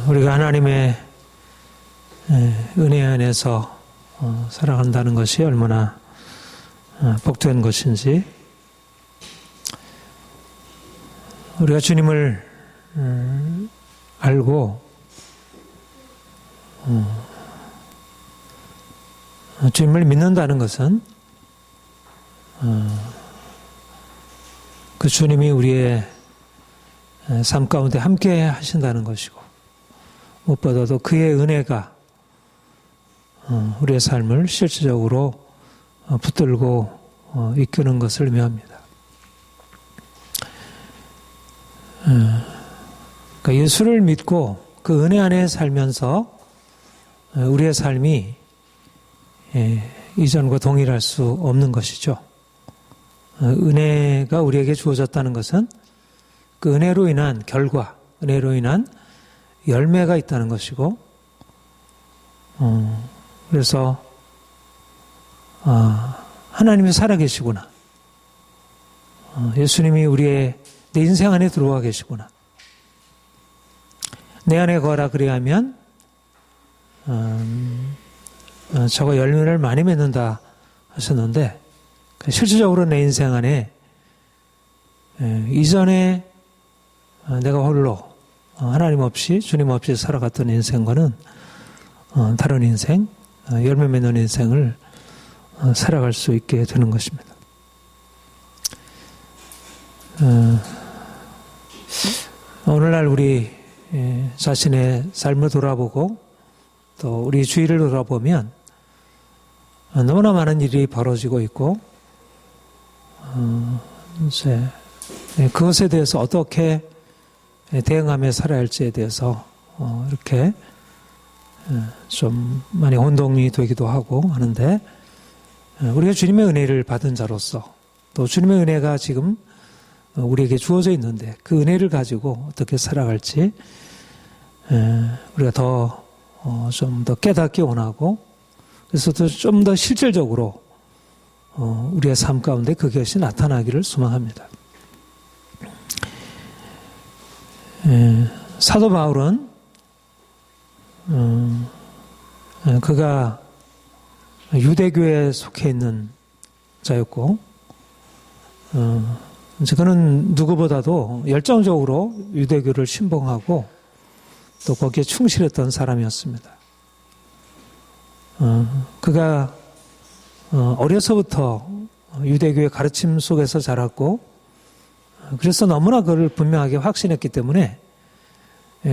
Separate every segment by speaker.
Speaker 1: 우리가 하나님의 은혜 안에서 살아간다는 것이 얼마나 복된 것인지, 우리가 주님을 알고 주님을 믿는다는 것은 그 주님이 우리의 삶 가운데 함께 하신다는 것이고, 무엇보다도 그의 은혜가 우리의 삶을 실질적으로 붙들고 이끄는 것을 의미합니다. 그러니까 예수를 믿고 그 은혜 안에 살면서 우리의 삶이 이전과 동일할 수 없는 것이죠. 은혜가 우리에게 주어졌다는 것은 그 은혜로 인한 결과, 은혜로 인한 열매가 있다는 것이고, 그래서 하나님이 살아계시구나, 예수님이 내 인생 안에 들어와 계시구나, 내 안에 거하라 그리하면 저거 열매를 많이 맺는다 하셨는데, 실질적으로 내 인생 안에 이전에 내가 홀로 하나님 없이, 주님 없이 살아갔던 인생과는 다른 인생, 열매 맺는 인생을 살아갈 수 있게 되는 것입니다. 오늘날 우리 자신의 삶을 돌아보고 또 우리 주위를 돌아보면 너무나 많은 일이 벌어지고 있고, 이제 그것에 대해서 어떻게 대응하며 살아야 할지에 대해서 이렇게 좀 많이 혼동이 되기도 하고 하는데, 우리가 주님의 은혜를 받은 자로서, 또 주님의 은혜가 지금 우리에게 주어져 있는데 그 은혜를 가지고 어떻게 살아갈지 우리가 좀 더 깨닫기 원하고, 그래서 좀 더 실질적으로 우리의 삶 가운데 그것이 나타나기를 소망합니다. 사도 바울은 그가 유대교에 속해 있는 자였고, 그는 누구보다도 열정적으로 유대교를 신봉하고 또 거기에 충실했던 사람이었습니다. 그가 어려서부터 유대교의 가르침 속에서 자랐고, 그래서 너무나 그걸 분명하게 확신했기 때문에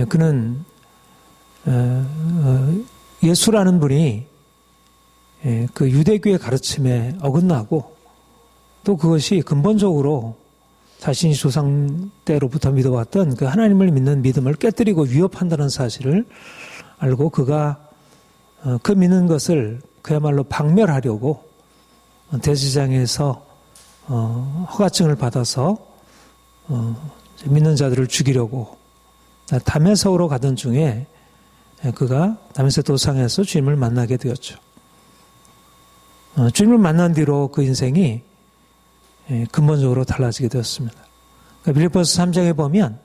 Speaker 1: 그는 예수라는 분이 그 유대교의 가르침에 어긋나고, 또 그것이 근본적으로 자신이 조상 때로부터 믿어왔던 그 하나님을 믿는 믿음을 깨뜨리고 위협한다는 사실을 알고, 그가 그 믿는 것을 그야말로 박멸하려고 대제사장에서 허가증을 받아서 믿는 자들을 죽이려고 다메섹으로 가던 중에 그가 다메섹 도상에서 주님을 만나게 되었죠. 주님을 만난 뒤로 그 인생이 근본적으로 달라지게 되었습니다. 그러니까 빌립보서 3장에 보면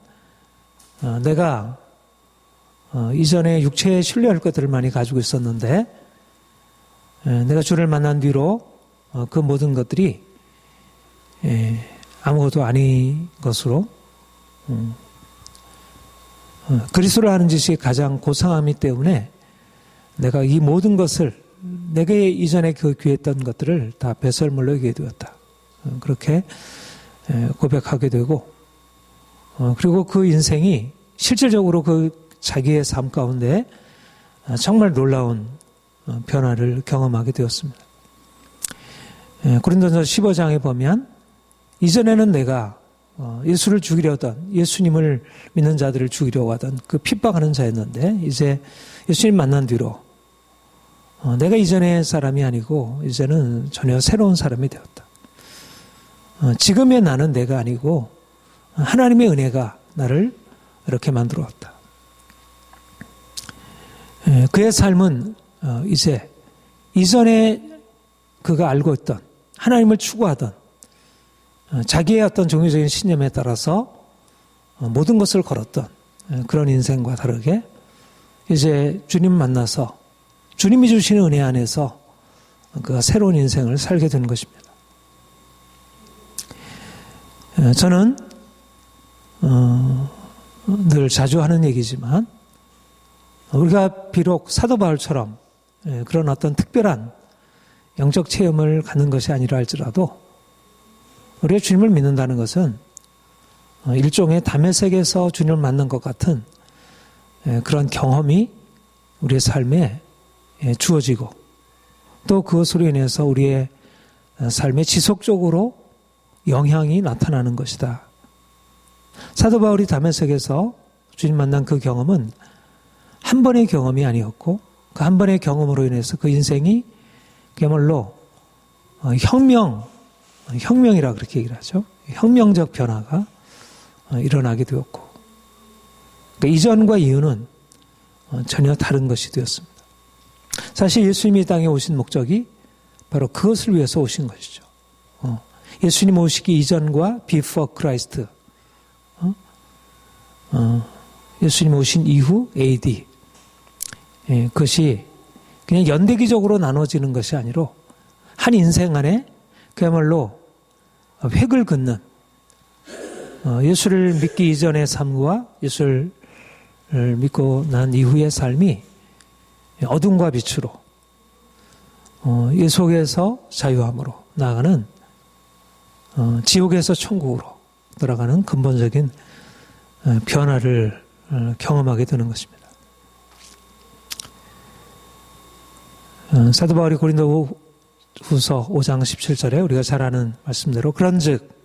Speaker 1: 내가 이전에 육체에 신뢰할 것들을 많이 가지고 있었는데 내가 주를 만난 뒤로 그 모든 것들이 아무것도 아닌 것으로, 그리스도를 하는 짓이 가장 고상함이 때문에 내가 이 모든 것을, 내게 이전에 그 귀했던 것들을 다 배설물로 여기게 되었다, 그렇게 고백하게 되고, 그리고 그 인생이 실질적으로 그 자기의 삶 가운데 정말 놀라운 변화를 경험하게 되었습니다. 고린도전서 15장에 보면 이전에는 내가 예수를 죽이려 하던, 예수님을 믿는 자들을 죽이려고 하던 그 핍박하는 자였는데, 이제 예수님 만난 뒤로 내가 이전의 사람이 아니고 이제는 전혀 새로운 사람이 되었다. 지금의 나는 내가 아니고 하나님의 은혜가 나를 이렇게 만들어왔다. 그의 삶은 이제 이전에 그가 알고 있던, 하나님을 추구하던 자기의 어떤 종교적인 신념에 따라서 모든 것을 걸었던 그런 인생과 다르게 이제 주님 만나서 주님이 주시는 은혜 안에서 그 새로운 인생을 살게 되는 것입니다. 저는 늘 자주 하는 얘기지만 우리가 비록 사도 바울처럼 그런 어떤 특별한 영적 체험을 갖는 것이 아니라 할지라도 우리가 주님을 믿는다는 것은 일종의 다메섹에서 주님을 만난 것 같은 그런 경험이 우리의 삶에 주어지고 또 그것으로 인해서 우리의 삶에 지속적으로 영향이 나타나는 것이다. 사도 바울이 다메섹에서 주님 만난 그 경험은 한 번의 경험이 아니었고 그 한 번의 경험으로 인해서 그 인생이 그야말로 혁명이라 그렇게 얘기를 하죠. 혁명적 변화가 일어나게 되었고 그러니까 이전과 이후는 전혀 다른 것이 되었습니다. 사실 예수님이 이 땅에 오신 목적이 바로 그것을 위해서 오신 것이죠. 예수님 오시기 이전과 before Christ, 예수님 오신 이후 AD, 그것이 그냥 연대기적으로 나눠지는 것이 아니라 한 인생 안에 그야말로 획을 긋는 예수를 믿기 이전의 삶과 예수를 믿고 난 이후의 삶이 어둠과 빛으로 예속에서 자유함으로 나아가는 지옥에서 천국으로 들어가는 근본적인 변화를 경험하게 되는 것입니다. 사도 바울이 고린도후서 5장 17절에 우리가 잘 아는 말씀대로 그런즉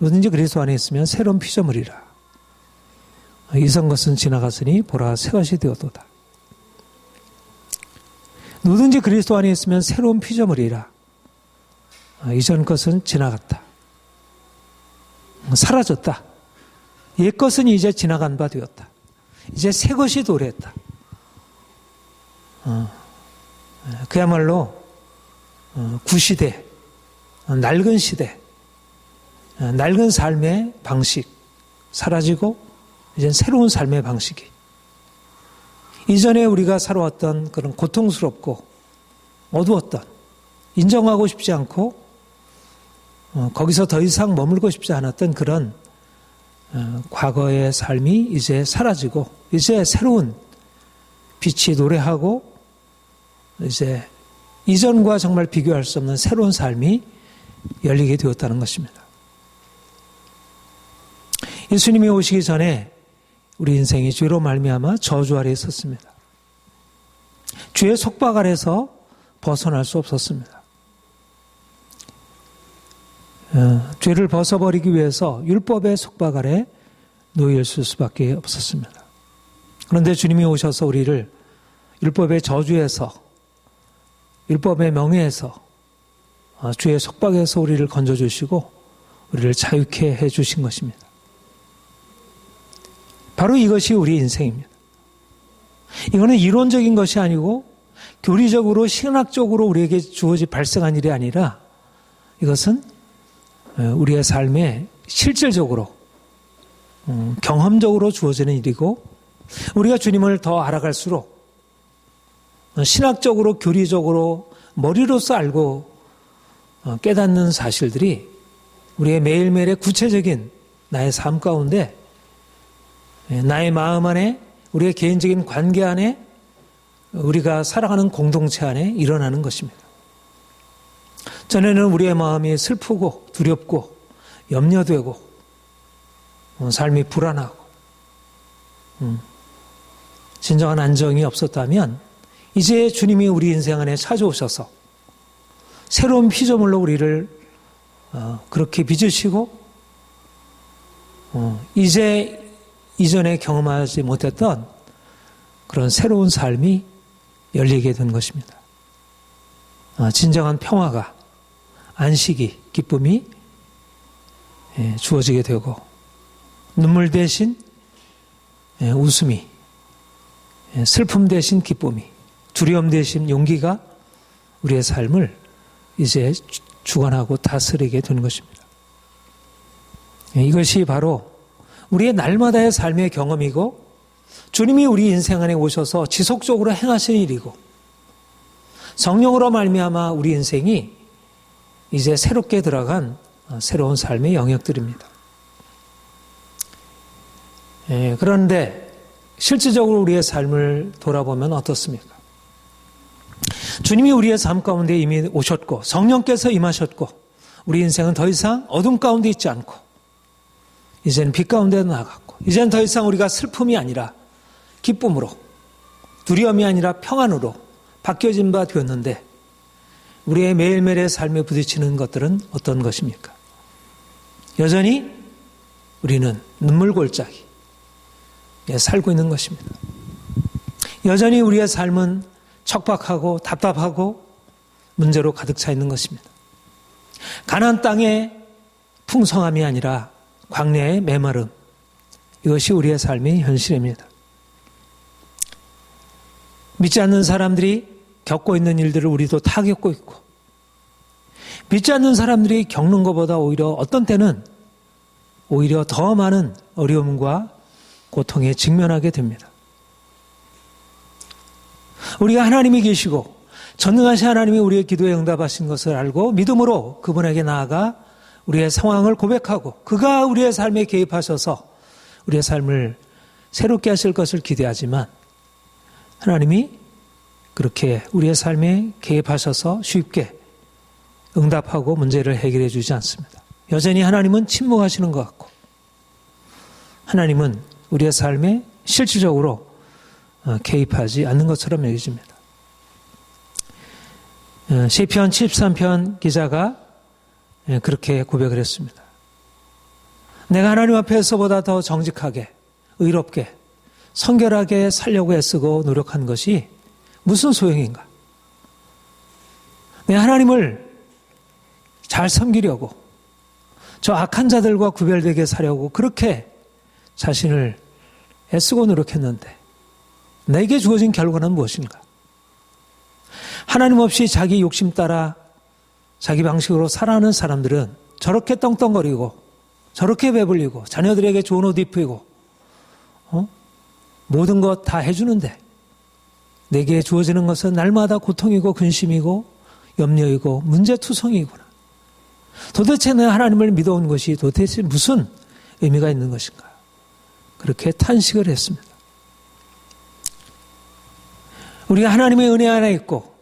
Speaker 1: 누구든지 그리스도 안에 있으면 새로운 피조물이라. 이전 것은 지나갔으니 보라 새 것이 되었도다. 누구든지 그리스도 안에 있으면 새로운 피조물이라. 이전 것은 지나갔다. 사라졌다. 옛 것은 이제 지나간 바 되었다. 이제 새 것이 도래했다. 그야말로 구시대, 낡은 시대, 낡은 삶의 방식 사라지고 이제 새로운 삶의 방식이 이전에 우리가 살아왔던 그런 고통스럽고 어두웠던 인정하고 싶지 않고 거기서 더 이상 머물고 싶지 않았던 그런 과거의 삶이 이제 사라지고 이제 새로운 빛이 노래하고 이제 이전과 정말 비교할 수 없는 새로운 삶이 열리게 되었다는 것입니다. 예수님이 오시기 전에 우리 인생이 죄로 말미암아 저주 아래에 있었습니다. 죄의 속박 아래서 벗어날 수 없었습니다. 죄를 벗어버리기 위해서 율법의 속박 아래 놓여 있을 수밖에 없었습니다. 그런데 주님이 오셔서 우리를 율법의 저주에서 율법의 명예에서 죄의 속박에서 우리를 건져주시고 우리를 자유케 해주신 것입니다. 바로 이것이 우리 인생입니다. 이거는 이론적인 것이 아니고 교리적으로 신학적으로 우리에게 주어진 발생한 일이 아니라 이것은 우리의 삶에 실질적으로 경험적으로 주어지는 일이고 우리가 주님을 더 알아갈수록 신학적으로 교리적으로 머리로서 알고 깨닫는 사실들이 우리의 매일매일의 구체적인 나의 삶 가운데 나의 마음 안에 우리의 개인적인 관계 안에 우리가 살아가는 공동체 안에 일어나는 것입니다. 전에는 우리의 마음이 슬프고 두렵고 염려되고 삶이 불안하고 진정한 안정이 없었다면 이제 주님이 우리 인생 안에 찾아오셔서 새로운 피조물로 우리를 그렇게 빚으시고 이제 이전에 경험하지 못했던 그런 새로운 삶이 열리게 된 것입니다. 진정한 평화가 안식이 기쁨이 주어지게 되고 눈물 대신 웃음이 슬픔 대신 기쁨이 두려움 대신 용기가 우리의 삶을 이제 주관하고 다스리게 되는 것입니다. 이것이 바로 우리의 날마다의 삶의 경험이고 주님이 우리 인생 안에 오셔서 지속적으로 행하신 일이고 성령으로 말미암아 우리 인생이 이제 새롭게 들어간 새로운 삶의 영역들입니다. 그런데 실질적으로 우리의 삶을 돌아보면 어떻습니까? 주님이 우리의 삶 가운데 이미 오셨고 성령께서 임하셨고 우리 인생은 더 이상 어둠 가운데 있지 않고 이제는 빛 가운데 나아갔고 이제는 더 이상 우리가 슬픔이 아니라 기쁨으로 두려움이 아니라 평안으로 바뀌어진 바 되었는데 우리의 매일매일의 삶에 부딪히는 것들은 어떤 것입니까? 여전히 우리는 눈물골짜기 살고 있는 것입니다. 여전히 우리의 삶은 척박하고 답답하고 문제로 가득 차 있는 것입니다. 가나안 땅의 풍성함이 아니라 광야의 메마름, 이것이 우리의 삶의 현실입니다. 믿지 않는 사람들이 겪고 있는 일들을 우리도 다 겪고 있고 믿지 않는 사람들이 겪는 것보다 오히려 어떤 때는 오히려 더 많은 어려움과 고통에 직면하게 됩니다. 우리가 하나님이 계시고 전능하신 하나님이 우리의 기도에 응답하신 것을 알고 믿음으로 그분에게 나아가 우리의 상황을 고백하고 그가 우리의 삶에 개입하셔서 우리의 삶을 새롭게 하실 것을 기대하지만 하나님이 그렇게 우리의 삶에 개입하셔서 쉽게 응답하고 문제를 해결해 주지 않습니다. 여전히 하나님은 침묵하시는 것 같고 하나님은 우리의 삶에 실질적으로 개입하지 않는 것처럼 여겨집니다. 시편 73편 기자가 그렇게 고백을 했습니다. 내가 하나님 앞에서보다 더 정직하게, 의롭게, 성결하게 살려고 애쓰고 노력한 것이 무슨 소용인가? 내가 하나님을 잘 섬기려고 저 악한 자들과 구별되게 사려고 그렇게 자신을 애쓰고 노력했는데 내게 주어진 결과는 무엇인가? 하나님 없이 자기 욕심 따라 자기 방식으로 살아가는 사람들은 저렇게 떵떵거리고 저렇게 배불리고 자녀들에게 좋은 옷 입히고 모든 것 다 해주는데 내게 주어지는 것은 날마다 고통이고 근심이고 염려이고 문제투성이구나. 도대체 내 하나님을 믿어온 것이 도대체 무슨 의미가 있는 것인가? 그렇게 탄식을 했습니다. 우리가 하나님의 은혜 안에 있고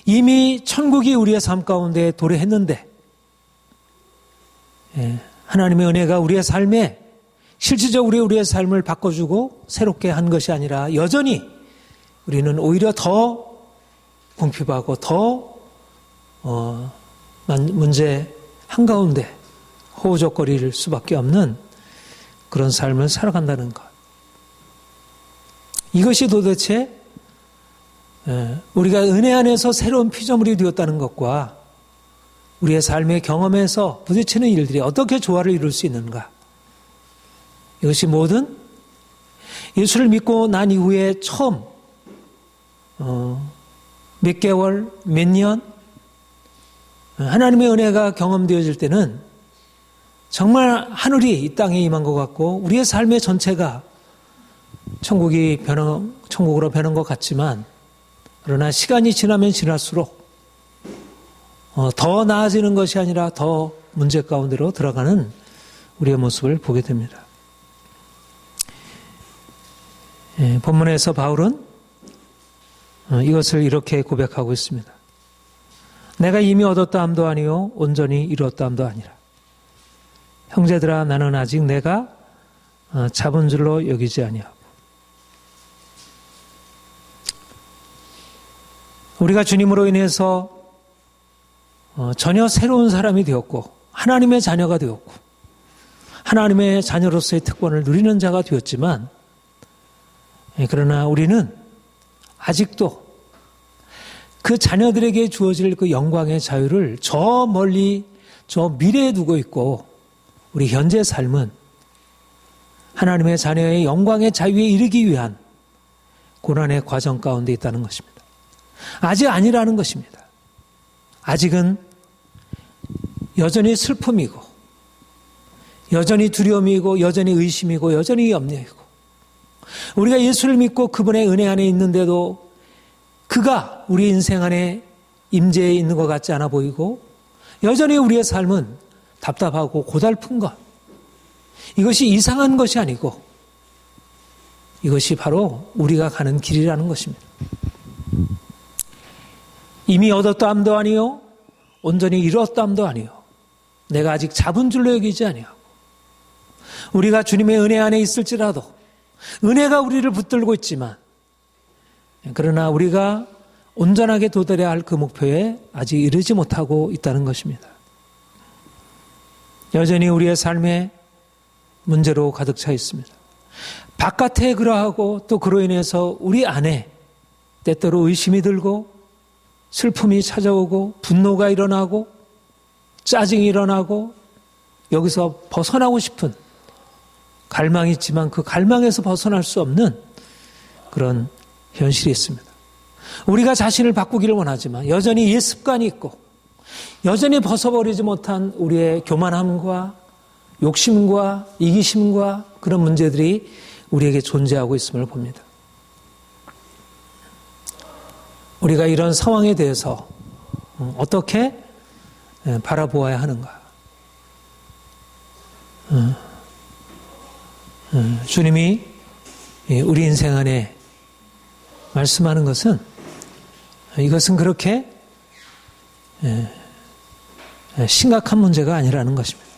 Speaker 1: 이미 천국이 우리의 삶 가운데 도래했는데 하나님의 은혜가 우리의 삶에 실질적으로 우리의 삶을 바꿔주고 새롭게 한 것이 아니라 여전히 우리는 오히려 더 궁핍하고 더 문제 한가운데 호우적거릴 수밖에 없는 그런 삶을 살아간다는 것. 이것이 도대체 우리가 은혜 안에서 새로운 피조물이 되었다는 것과 우리의 삶의 경험에서 부딪히는 일들이 어떻게 조화를 이룰 수 있는가. 이것이 모든 예수를 믿고 난 이후에 처음 몇 개월, 몇 년 하나님의 은혜가 경험되어질 때는 정말 하늘이 이 땅에 임한 것 같고 우리의 삶의 전체가 천국으로 변한 것 같지만 그러나 시간이 지나면 지날수록 더 나아지는 것이 아니라 더 문제 가운데로 들어가는 우리의 모습을 보게 됩니다. 본문에서 바울은 이것을 이렇게 고백하고 있습니다. 내가 이미 얻었다 함도 아니요 온전히 이루었다 함도 아니라 형제들아 나는 아직 내가 잡은 줄로 여기지 아니하고. 우리가 주님으로 인해서 전혀 새로운 사람이 되었고 하나님의 자녀가 되었고 하나님의 자녀로서의 특권을 누리는 자가 되었지만 그러나 우리는 아직도 그 자녀들에게 주어질 그 영광의 자유를 저 멀리 저 미래에 두고 있고 우리 현재 삶은 하나님의 자녀의 영광의 자유에 이르기 위한 고난의 과정 가운데 있다는 것입니다. 아직 아니라는 것입니다. 아직은 여전히 슬픔이고 여전히 두려움이고 여전히 의심이고 여전히 염려이고 우리가 예수를 믿고 그분의 은혜 안에 있는데도 그가 우리 인생 안에 임재해 있는 것 같지 않아 보이고 여전히 우리의 삶은 답답하고 고달픈 것, 이것이 이상한 것이 아니고 이것이 바로 우리가 가는 길이라는 것입니다. 이미 얻었다함도 아니요 온전히 이뤘다함도 아니요 내가 아직 잡은 줄로 여기지 아니하고 우리가 주님의 은혜 안에 있을지라도 은혜가 우리를 붙들고 있지만 그러나 우리가 온전하게 도달해야 할 그 목표에 아직 이르지 못하고 있다는 것입니다. 여전히 우리의 삶에 문제로 가득 차 있습니다. 바깥에 그러하고 또 그로 인해서 우리 안에 때때로 의심이 들고 슬픔이 찾아오고 분노가 일어나고 짜증이 일어나고 여기서 벗어나고 싶은 갈망이 있지만 그 갈망에서 벗어날 수 없는 그런 현실이 있습니다. 우리가 자신을 바꾸기를 원하지만 여전히 옛 습관이 있고 여전히 벗어버리지 못한 우리의 교만함과 욕심과 이기심과 그런 문제들이 우리에게 존재하고 있음을 봅니다. 우리가 이런 상황에 대해서 어떻게 바라보아야 하는가? 주님이 우리 인생 안에 말씀하는 것은 이것은 그렇게 심각한 문제가 아니라는 것입니다.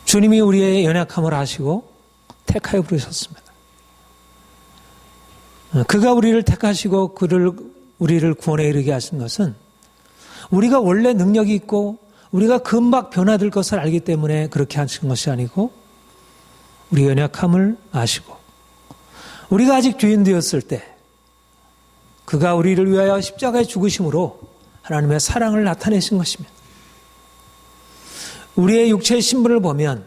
Speaker 1: 주님이 우리의 연약함을 아시고 택하여 부르셨습니다. 그가 우리를 택하시고 우리를 구원에 이르게 하신 것은 우리가 원래 능력이 있고 우리가 금방 변화될 것을 알기 때문에 그렇게 하신 것이 아니고 우리 연약함을 아시고 우리가 아직 죄인 되었을 때 그가 우리를 위하여 십자가에 죽으심으로 하나님의 사랑을 나타내신 것입니다. 우리의 육체의 신분을 보면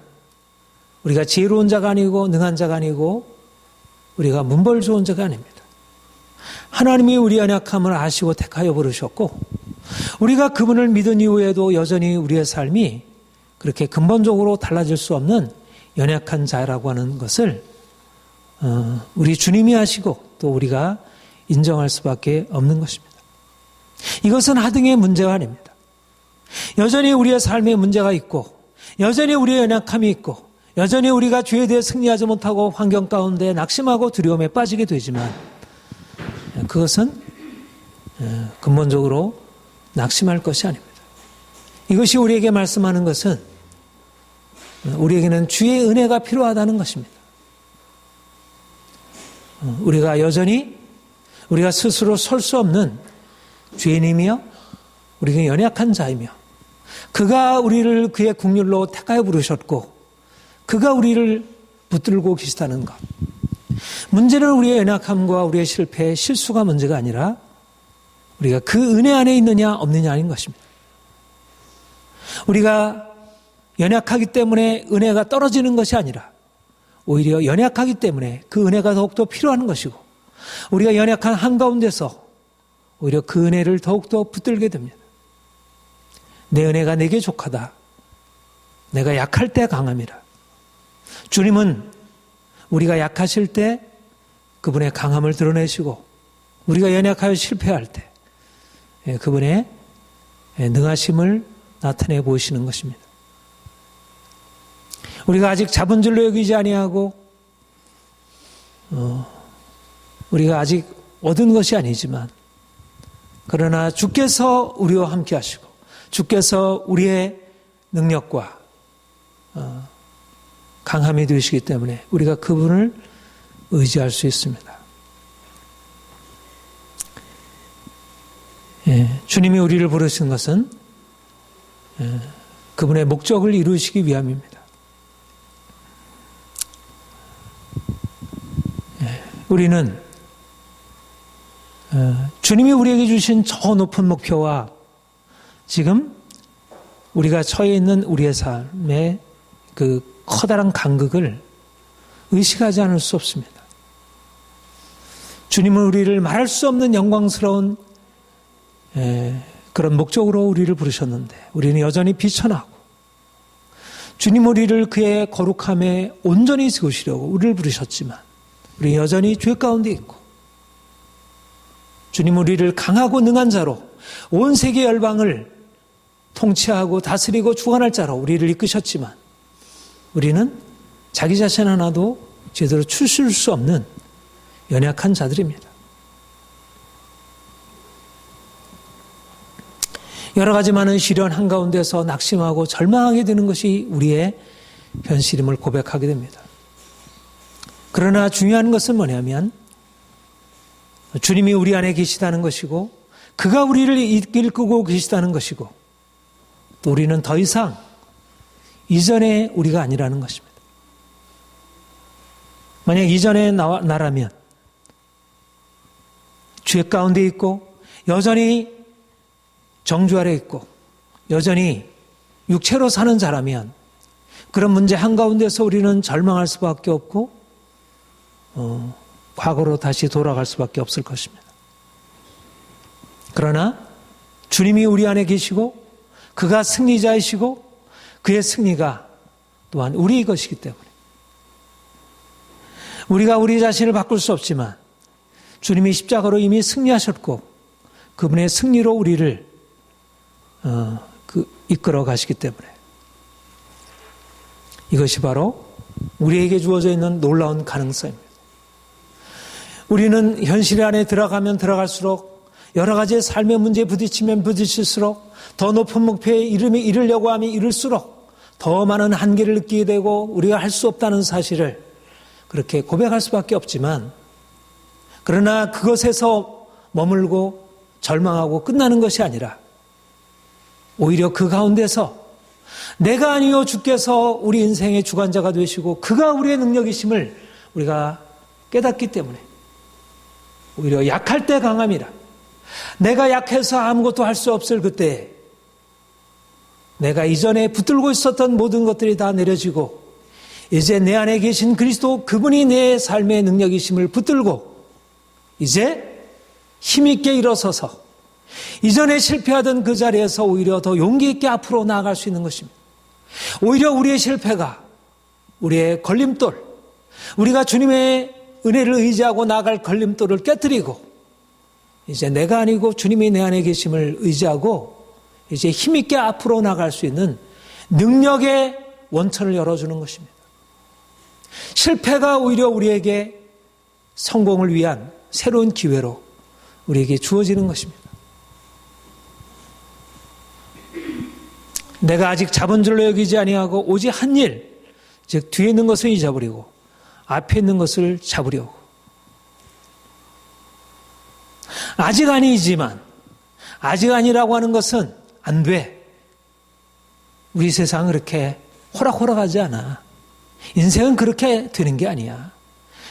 Speaker 1: 우리가 지혜로운 자가 아니고 능한 자가 아니고 우리가 문벌 좋은 자가 아닙니다. 하나님이 우리 연약함을 아시고 택하여 부르셨고 우리가 그분을 믿은 이후에도 여전히 우리의 삶이 그렇게 근본적으로 달라질 수 없는 연약한 자라고 하는 것을 우리 주님이 하시고 또 우리가 인정할 수밖에 없는 것입니다. 이것은 하등의 문제가 아닙니다. 여전히 우리의 삶에 문제가 있고 여전히 우리의 연약함이 있고 여전히 우리가 죄에 대해 승리하지 못하고 환경 가운데 낙심하고 두려움에 빠지게 되지만 그것은 근본적으로 낙심할 것이 아닙니다. 이것이 우리에게 말씀하는 것은 우리에게는 주의 은혜가 필요하다는 것입니다. 우리가 여전히 우리가 스스로 설 수 없는 죄인이며 우리가 연약한 자이며 그가 우리를 그의 국률로 택하여 부르셨고 그가 우리를 붙들고 계시다는 것. 문제는 우리의 연약함과 우리의 실패, 실수가 문제가 아니라 우리가 그 은혜 안에 있느냐 없느냐인 것입니다. 우리가 연약하기 때문에 은혜가 떨어지는 것이 아니라 오히려 연약하기 때문에 그 은혜가 더욱더 필요한 것이고 우리가 연약한 한가운데서 오히려 그 은혜를 더욱더 붙들게 됩니다. 내 은혜가 내게 족하다. 내가 약할 때 강함이라. 주님은 우리가 약하실 때 그분의 강함을 드러내시고 우리가 연약하여 실패할 때 그분의 능하심을 나타내 보이시는 것입니다. 우리가 아직 잡은 줄로 여기지 아니하고 우리가 아직 얻은 것이 아니지만 그러나 주께서 우리와 함께 하시고 주께서 우리의 능력과 강함이 되시기 때문에 우리가 그분을 의지할 수 있습니다. 주님이 우리를 부르신 것은 그분의 목적을 이루시기 위함입니다. 우리는 주님이 우리에게 주신 저 높은 목표와 지금 우리가 처해 있는 우리의 삶의 그 커다란 간극을 의식하지 않을 수 없습니다. 주님은 우리를 말할 수 없는 영광스러운 그런 목적으로 우리를 부르셨는데 우리는 여전히 비천하고 주님 우리를 그의 거룩함에 온전히 세우시려고 우리를 부르셨지만 우리는 여전히 죄 가운데 있고 주님 우리를 강하고 능한 자로 온 세계 열방을 통치하고 다스리고 주관할 자로 우리를 이끄셨지만 우리는 자기 자신 하나도 제대로 추스릴 수 없는 연약한 자들입니다. 여러 가지 많은 시련 한가운데서 낙심하고 절망하게 되는 것이 우리의 현실임을 고백하게 됩니다. 그러나 중요한 것은 뭐냐면 주님이 우리 안에 계시다는 것이고 그가 우리를 이끌고 계시다는 것이고 또 우리는 더 이상 이전의 우리가 아니라는 것입니다. 만약 이전의 나라면 죄 가운데 있고 여전히 정죄 아래 있고 여전히 육체로 사는 자라면 그런 문제 한가운데서 우리는 절망할 수밖에 없고 과거로 다시 돌아갈 수밖에 없을 것입니다. 그러나 주님이 우리 안에 계시고 그가 승리자이시고 그의 승리가 또한 우리의 것이기 때문에 우리가 우리 자신을 바꿀 수 없지만 주님이 십자가로 이미 승리하셨고 그분의 승리로 우리를 이끌어 가시기 때문에 이것이 바로 우리에게 주어져 있는 놀라운 가능성입니다. 우리는 현실 안에 들어가면 들어갈수록 여러 가지의 삶의 문제에 부딪히면 부딪힐수록 더 높은 목표에 이르려고 하면 이룰수록 더 많은 한계를 느끼게 되고 우리가 할 수 없다는 사실을 그렇게 고백할 수밖에 없지만 그러나 그것에서 머물고 절망하고 끝나는 것이 아니라 오히려 그 가운데서 내가 아니요 주께서 우리 인생의 주관자가 되시고 그가 우리의 능력이심을 우리가 깨닫기 때문에 오히려 약할 때 강함이라 내가 약해서 아무것도 할 수 없을 그때 내가 이전에 붙들고 있었던 모든 것들이 다 내려지고 이제 내 안에 계신 그리스도 그분이 내 삶의 능력이심을 붙들고 이제 힘있게 일어서서 이전에 실패하던 그 자리에서 오히려 더 용기 있게 앞으로 나아갈 수 있는 것입니다. 오히려 우리의 실패가 우리의 걸림돌, 우리가 주님의 은혜를 의지하고 나아갈 걸림돌을 깨뜨리고 이제 내가 아니고 주님이 내 안에 계심을 의지하고 이제 힘있게 앞으로 나아갈 수 있는 능력의 원천을 열어주는 것입니다. 실패가 오히려 우리에게 성공을 위한 새로운 기회로 우리에게 주어지는 것입니다. 내가 아직 잡은 줄로 여기지 아니하고 오직 한 일, 즉 뒤에 있는 것을 잊어버리고 앞에 있는 것을 잡으려고. 아직 아니지만 아직 아니라고 하는 것은 안 돼. 우리 세상은 그렇게 호락호락하지 않아. 인생은 그렇게 되는 게 아니야.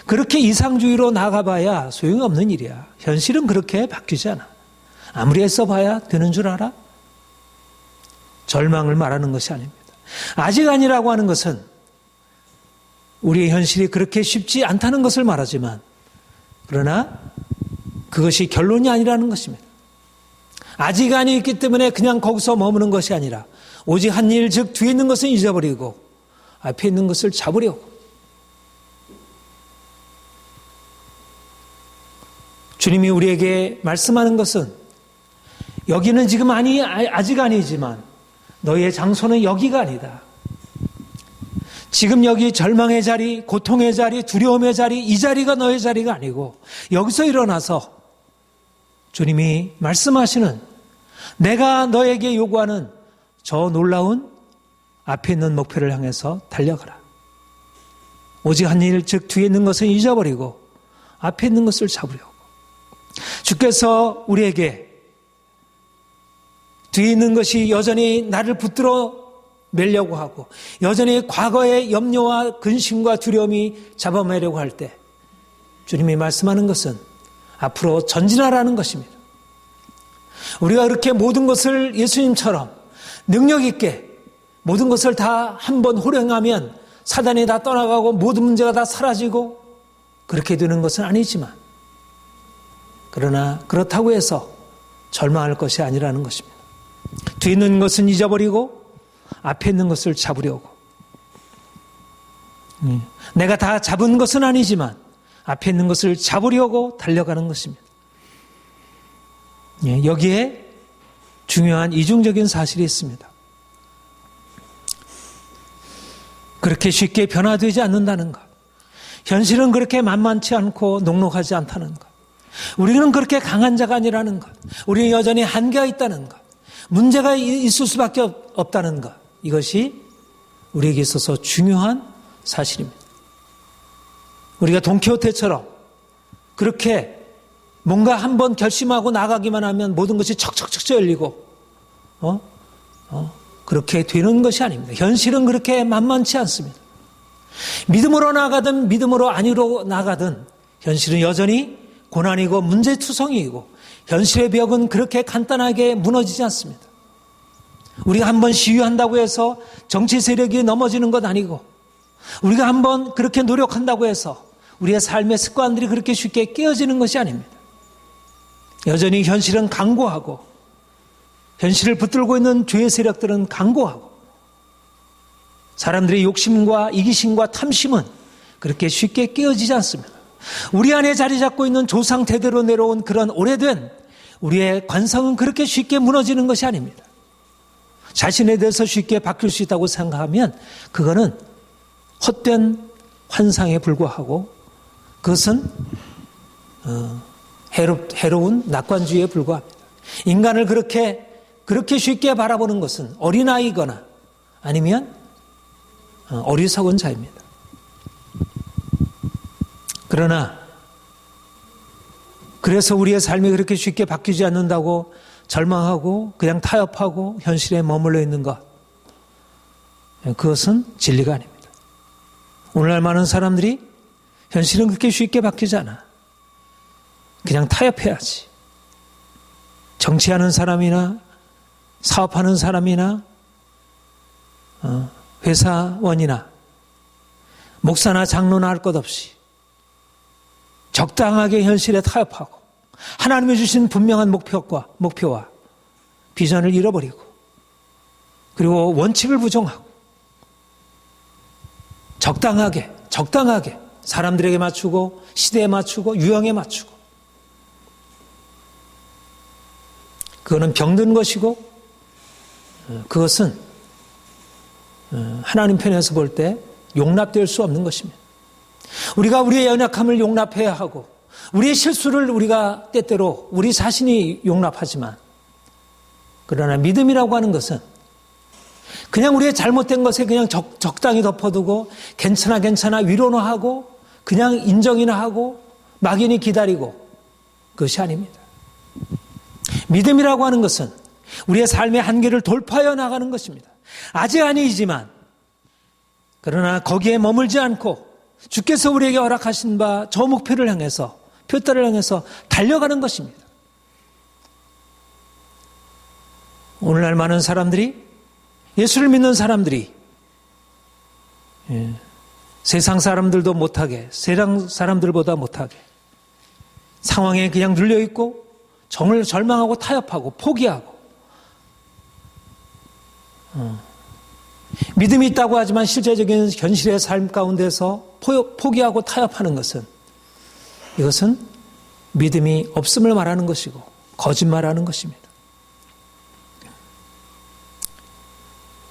Speaker 1: 그렇게 이상주의로 나가봐야 소용없는 일이야. 현실은 그렇게 바뀌지 않아. 아무리 애써봐야 되는 줄 알아? 절망을 말하는 것이 아닙니다. 아직 아니라고 하는 것은 우리의 현실이 그렇게 쉽지 않다는 것을 말하지만 그러나 그것이 결론이 아니라는 것입니다. 아직 아니기 때문에 그냥 거기서 머무는 것이 아니라 오직 한 일, 즉 뒤에 있는 것은 잊어버리고 앞에 있는 것을 잡으려고. 주님이 우리에게 말씀하는 것은 여기는 지금 아직 아니지만 너희의 장소는 여기가 아니다. 지금 여기 절망의 자리, 고통의 자리, 두려움의 자리, 이 자리가 너의 자리가 아니고 여기서 일어나서 주님이 말씀하시는 내가 너에게 요구하는 저 놀라운 앞에 있는 목표를 향해서 달려가라. 오직 한 일, 즉 뒤에 있는 것은 잊어버리고 앞에 있는 것을 잡으려고. 주께서 우리에게 뒤에 있는 것이 여전히 나를 붙들어 매려고 하고 여전히 과거의 염려와 근심과 두려움이 잡아매려고 할 때 주님이 말씀하는 것은 앞으로 전진하라는 것입니다. 우리가 그렇게 모든 것을 예수님처럼 능력 있게 모든 것을 다 한번 호령하면 사단이 다 떠나가고 모든 문제가 다 사라지고 그렇게 되는 것은 아니지만 그러나 그렇다고 해서 절망할 것이 아니라는 것입니다. 뒤에 있는 것은 잊어버리고 앞에 있는 것을 잡으려고. 내가 다 잡은 것은 아니지만 앞에 있는 것을 잡으려고 달려가는 것입니다. 여기에 중요한 이중적인 사실이 있습니다. 그렇게 쉽게 변화되지 않는다는 것. 현실은 그렇게 만만치 않고 녹록하지 않다는 것. 우리는 그렇게 강한 자가 아니라는 것. 우리는 여전히 한계가 있다는 것. 문제가 있을 수밖에 없다는 것. 이것이 우리에게 있어서 중요한 사실입니다. 우리가 돈키호테처럼 그렇게 뭔가 한번 결심하고 나가기만 하면 모든 것이 척척척 열리고 그렇게 되는 것이 아닙니다. 현실은 그렇게 만만치 않습니다. 믿음으로 나가든 믿음으로 아니로 나가든 현실은 여전히 고난이고 문제투성이고 현실의 벽은 그렇게 간단하게 무너지지 않습니다. 우리가 한번 시위한다고 해서 정치 세력이 넘어지는 것 아니고 우리가 한번 그렇게 노력한다고 해서 우리의 삶의 습관들이 그렇게 쉽게 깨어지는 것이 아닙니다. 여전히 현실은 강고하고 현실을 붙들고 있는 죄의 세력들은 강고하고 사람들의 욕심과 이기심과 탐심은 그렇게 쉽게 깨어지지 않습니다. 우리 안에 자리 잡고 있는 조상 대대로 내려온 그런 오래된 우리의 관성은 그렇게 쉽게 무너지는 것이 아닙니다. 자신에 대해서 쉽게 바뀔 수 있다고 생각하면 그거는 헛된 환상에 불과하고 그것은 해로운 낙관주의에 불과합니다. 인간을 그렇게 쉽게 바라보는 것은 어린아이거나 아니면 어리석은 자입니다. 그러나 그래서 우리의 삶이 그렇게 쉽게 바뀌지 않는다고 절망하고 그냥 타협하고 현실에 머물러 있는 것, 그것은 진리가 아닙니다. 오늘날 많은 사람들이 현실은 그렇게 쉽게 바뀌지 않아. 그냥 타협해야지. 정치하는 사람이나 사업하는 사람이나 회사원이나 목사나 장로나 할 것 없이 적당하게 현실에 타협하고 하나님이 주신 분명한 목표와 비전을 잃어버리고 그리고 원칙을 부정하고 적당하게 사람들에게 맞추고 시대에 맞추고 유형에 맞추고 그거는 병든 것이고 그것은 하나님 편에서 볼 때 용납될 수 없는 것입니다. 우리가 우리의 연약함을 용납해야 하고 우리의 실수를 우리가 때때로 우리 자신이 용납하지만 그러나 믿음이라고 하는 것은 그냥 우리의 잘못된 것에 그냥 적당히 덮어두고 괜찮아 위로나 하고 그냥 인정이나 하고 막연히 기다리고 그것이 아닙니다. 믿음이라고 하는 것은 우리의 삶의 한계를 돌파해 나가는 것입니다. 아직 아니지만 그러나 거기에 머물지 않고 주께서 우리에게 허락하신 바 저 목표를 향해서 표대를 향해서 달려가는 것입니다. 오늘날 많은 사람들이 예수를 믿는 사람들이 세상 사람들도 못하게 세상 사람들보다 못하게 상황에 그냥 눌려있고 정을 절망하고 타협하고 포기하고 믿음이 있다고 하지만 실제적인 현실의 삶 가운데서 포기하고 타협하는 것은 이것은 믿음이 없음을 말하는 것이고 거짓말하는 것입니다.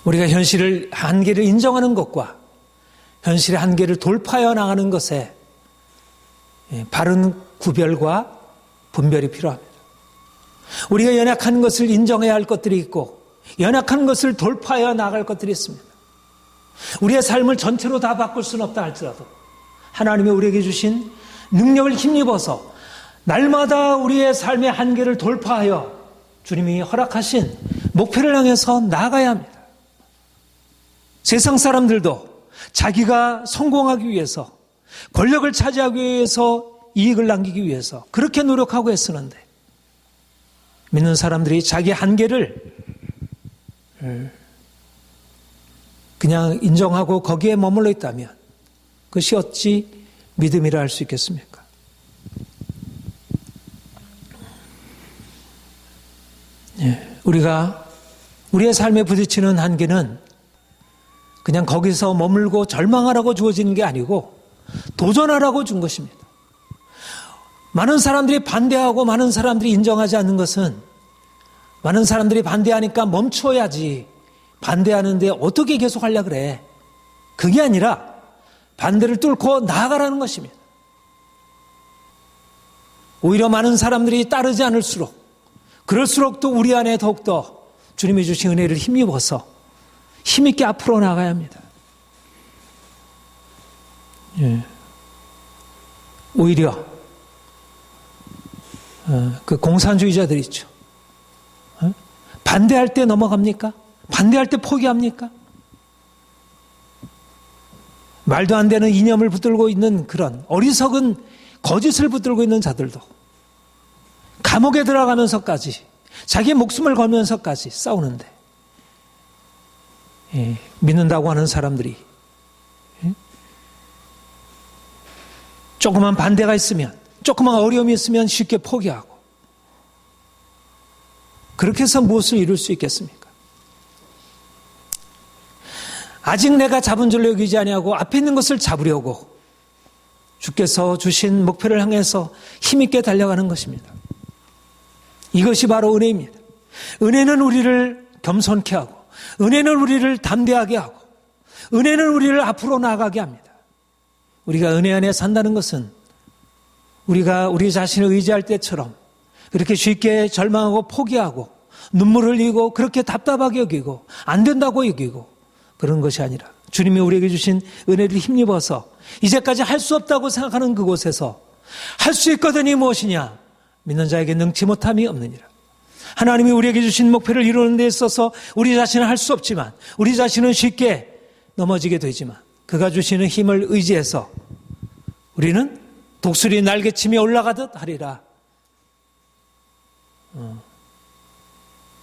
Speaker 1: 우리가 현실의 한계를 인정하는 것과 현실의 한계를 돌파해 나가는 것에 바른 구별과 분별이 필요합니다. 우리가 연약한 것을 인정해야 할 것들이 있고 연약한 것을 돌파해 나갈 것들이 있습니다. 우리의 삶을 전체로 다 바꿀 수는 없다 할지라도 하나님이 우리에게 주신 능력을 힘입어서 날마다 우리의 삶의 한계를 돌파하여 주님이 허락하신 목표를 향해서 나아가야 합니다. 세상 사람들도 자기가 성공하기 위해서 권력을 차지하기 위해서 이익을 남기기 위해서 그렇게 노력하고 애쓰는데 믿는 사람들이 자기 한계를 그냥 인정하고 거기에 머물러 있다면 그것이 어찌 믿음이라 할 수 있겠습니까? 우리가 우리의 삶에 부딪히는 한계는 그냥 거기서 머물고 절망하라고 주어지는 게 아니고 도전하라고 준 것입니다. 많은 사람들이 반대하고 많은 사람들이 인정하지 않는 것은 많은 사람들이 반대하니까 멈춰야지, 반대하는데 어떻게 계속 하려고 그래, 그게 아니라 반대를 뚫고 나아가라는 것입니다. 오히려 많은 사람들이 따르지 않을수록, 그럴수록 또 우리 안에 더욱더 주님이 주신 은혜를 힘입어서 힘있게 앞으로 나가야 합니다. 오히려 그 공산주의자들 있죠. 반대할 때 넘어갑니까? 반대할 때 포기합니까? 말도 안 되는 이념을 붙들고 있는 그런 어리석은 거짓을 붙들고 있는 자들도 감옥에 들어가면서까지 자기의 목숨을 걸면서까지 싸우는데, 믿는다고 하는 사람들이 조그만 반대가 있으면, 조그만 어려움이 있으면 쉽게 포기하고, 그렇게 해서 무엇을 이룰 수 있겠습니까? 아직 내가 잡은 줄로 여기지 아니하고 앞에 있는 것을 잡으려고 주께서 주신 목표를 향해서 힘있게 달려가는 것입니다. 이것이 바로 은혜입니다. 은혜는 우리를 겸손케 하고, 은혜는 우리를 담대하게 하고, 은혜는 우리를 앞으로 나아가게 합니다. 우리가 은혜 안에 산다는 것은 우리가 우리 자신을 의지할 때처럼 그렇게 쉽게 절망하고 포기하고 눈물을 흘리고 그렇게 답답하게 여기고 안 된다고 여기고 그런 것이 아니라, 주님이 우리에게 주신 은혜를 힘입어서 이제까지 할 수 없다고 생각하는 그곳에서 할 수 있거든이 무엇이냐? 믿는 자에게 능치 못함이 없느니라. 하나님이 우리에게 주신 목표를 이루는 데 있어서 우리 자신은 할 수 없지만, 우리 자신은 쉽게 넘어지게 되지만, 그가 주시는 힘을 의지해서 우리는 독수리 날개치며 올라가듯 하리라.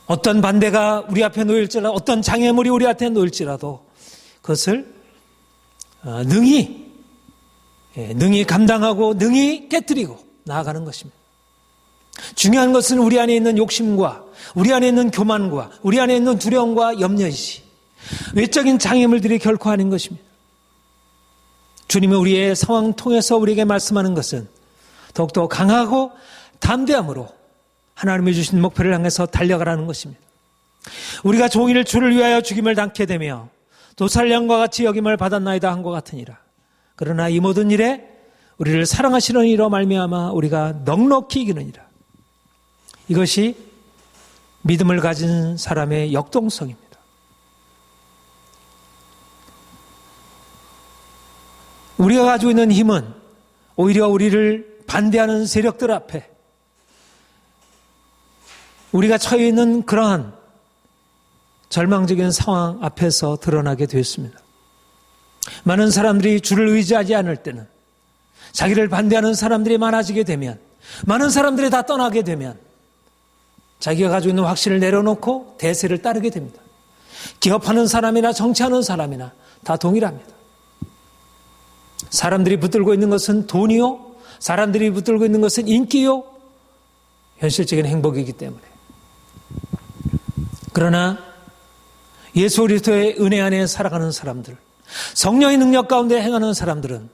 Speaker 1: 어떤 반대가 우리 앞에 놓일지라도, 어떤 장애물이 우리 앞에 놓일지라도 그것을 능히 감당하고 능히 깨뜨리고 나아가는 것입니다. 중요한 것은 우리 안에 있는 욕심과 우리 안에 있는 교만과 우리 안에 있는 두려움과 염려이지, 외적인 장애물들이 결코 아닌 것입니다. 주님은 우리의 상황 통해서 우리에게 말씀하는 것은 더욱더 강하고 담대함으로 하나님이 주신 목표를 향해서 달려가라는 것입니다. 우리가 종일 주를 위하여 죽임을 당케 되며 도살령과 같이 여김을 받았나이다 한 것 같으니라. 그러나 이 모든 일에 우리를 사랑하시는 이로 말미암아 우리가 넉넉히 이기느니라. 이것이 믿음을 가진 사람의 역동성입니다. 우리가 가지고 있는 힘은 오히려 우리를 반대하는 세력들 앞에, 우리가 처해 있는 그러한 절망적인 상황 앞에서 드러나게 되었습니다. 많은 사람들이 주를 의지하지 않을 때는, 자기를 반대하는 사람들이 많아지게 되면, 많은 사람들이 다 떠나게 되면 자기가 가지고 있는 확신을 내려놓고 대세를 따르게 됩니다. 기업하는 사람이나 정치하는 사람이나 다 동일합니다. 사람들이 붙들고 있는 것은 돈이요, 사람들이 붙들고 있는 것은 인기요, 현실적인 행복이기 때문에. 그러나 예수 그리스도의 은혜 안에 살아가는 사람들, 성령의 능력 가운데 행하는 사람들은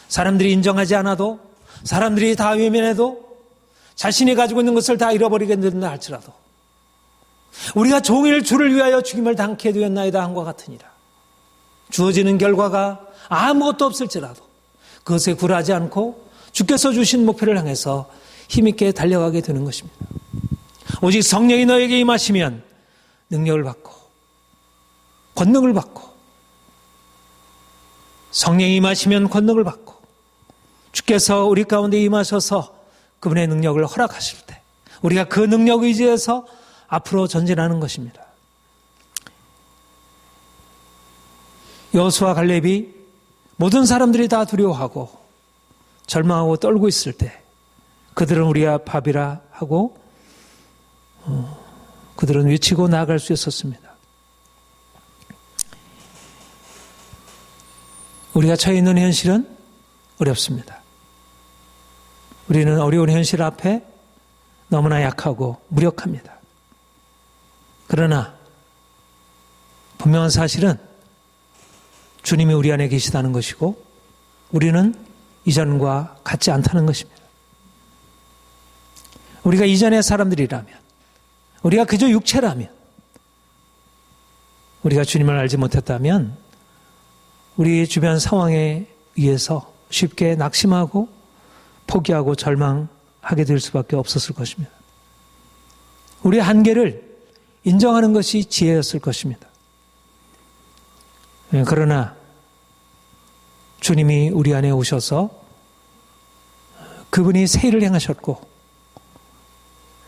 Speaker 1: 사람들이 인정하지 않아도, 사람들이 다 외면해도, 자신이 가지고 있는 것을 다 잃어버리게 된다 할지라도 우리가 종일 주를 위하여 죽임을 당케 되었나이다 한과 같으니라. 주어지는 결과가 아무것도 없을지라도 그것에 굴하지 않고 주께서 주신 목표를 향해서 힘있게 달려가게 되는 것입니다. 오직 성령이 너에게 임하시면 능력을 받고 권능을 받고, 성령이 임하시면 권능을 받고, 주께서 우리 가운데 임하셔서 그분의 능력을 허락하실 때 우리가 그 능력 의지해서 앞으로 전진하는 것입니다. 여호수아 갈렙이 모든 사람들이 다 두려워하고 절망하고 떨고 있을 때 그들은 우리가 밥이라 하고 그들은 외치고 나아갈 수 있었습니다. 우리가 처해 있는 현실은 어렵습니다. 우리는 어려운 현실 앞에 너무나 약하고 무력합니다. 그러나 분명한 사실은 주님이 우리 안에 계시다는 것이고 우리는 이전과 같지 않다는 것입니다. 우리가 이전의 사람들이라면, 우리가 그저 육체라면, 우리가 주님을 알지 못했다면 우리 주변 상황에 의해서 쉽게 낙심하고 포기하고 절망하게 될 수밖에 없었을 것입니다. 우리의 한계를 인정하는 것이 지혜였을 것입니다. 그러나 주님이 우리 안에 오셔서 그분이 새 일을 행하셨고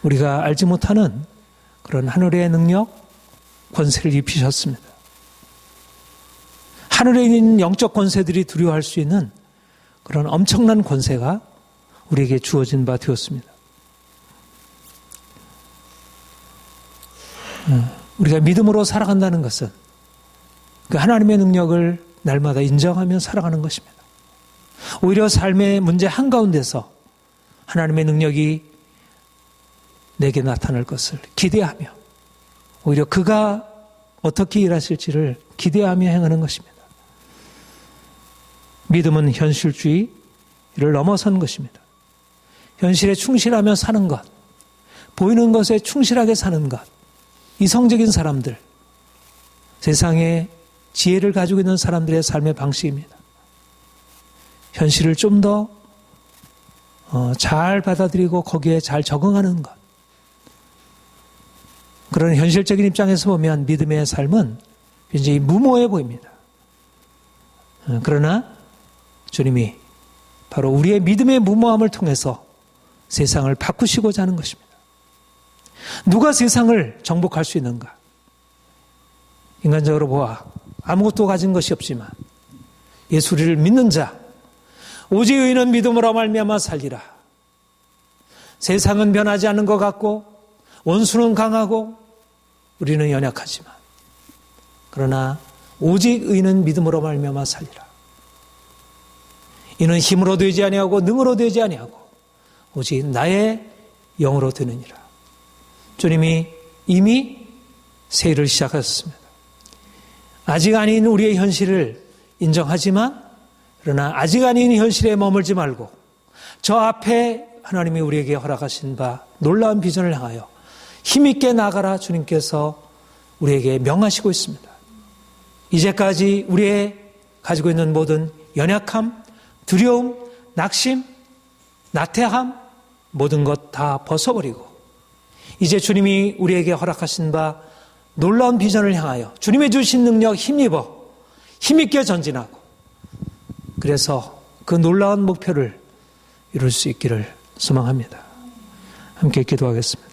Speaker 1: 우리가 알지 못하는 그런 하늘의 능력, 권세를 입히셨습니다. 하늘에 있는 영적 권세들이 두려워할 수 있는 그런 엄청난 권세가 우리에게 주어진 바 되었습니다. 우리가 믿음으로 살아간다는 것은 그 하나님의 능력을 날마다 인정하며 살아가는 것입니다. 오히려 삶의 문제 한가운데서 하나님의 능력이 내게 나타날 것을 기대하며 오히려 그가 어떻게 일하실지를 기대하며 행하는 것입니다. 믿음은 현실주의를 넘어선 것입니다. 현실에 충실하며 사는 것, 보이는 것에 충실하게 사는 것, 이성적인 사람들, 세상에 지혜를 가지고 있는 사람들의 삶의 방식입니다. 현실을 좀 더 잘 받아들이고 거기에 잘 적응하는 것. 그런 현실적인 입장에서 보면 믿음의 삶은 굉장히 무모해 보입니다. 그러나 주님이 바로 우리의 믿음의 무모함을 통해서 세상을 바꾸시고자 하는 것입니다. 누가 세상을 정복할 수 있는가? 인간적으로 보아 아무것도 가진 것이 없지만 예수를 믿는 자 오직 의인은 믿음으로 말미암아 살리라. 세상은 변하지 않는 것 같고 원수는 강하고 우리는 연약하지만 그러나 오직 의인은 믿음으로 말미암아 살리라. 이는 힘으로 되지 아니하고 능으로 되지 아니하고 오직 나의 영으로 되느니라. 주님이 이미 새 일을 시작하셨습니다. 아직 아닌 우리의 현실을 인정하지만 그러나 아직 아닌 현실에 머물지 말고 저 앞에 하나님이 우리에게 허락하신 바 놀라운 비전을 향하여 힘있게 나가라 주님께서 우리에게 명하시고 있습니다. 이제까지 우리의 가지고 있는 모든 연약함, 두려움, 낙심, 나태함 모든 것 다 벗어버리고 이제 주님이 우리에게 허락하신 바 놀라운 비전을 향하여 주님의 주신 능력 힘입어 힘있게 전진하고 그래서 그 놀라운 목표를 이룰 수 있기를 소망합니다. 함께 기도하겠습니다.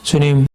Speaker 1: 주님,